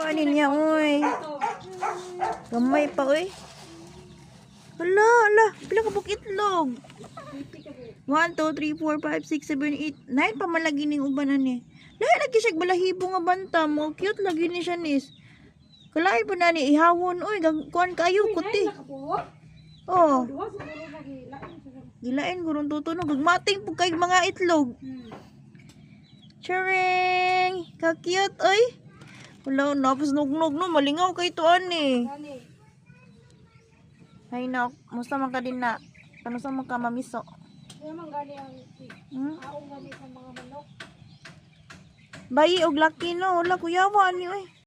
Ano niya, uy. Gamay pa, uy. Hala. Pila ka buk itlog? 1, 2, 3, 4, 5, 6, 7, 8, 9 pa man lagi ning ubanan ni. Lahi lagi siya balahibo nga banta mo. Cute lagi ni siya nis. Kalay pa na ni ihawon. Uy, kuan kayo kuti. Oh. Gilain gurong tutunog. Gagmating po kay mga itlog. Charing! Ka-cute, oy. Wala, napos nugnog no. Malingaw kay tuan eh. Ay na, musta man ka din na. Kanusa man ka mamiso? Naman gani ang aong gani sa mga manok. Bayi og laki no. Wala kuyawa ni oy.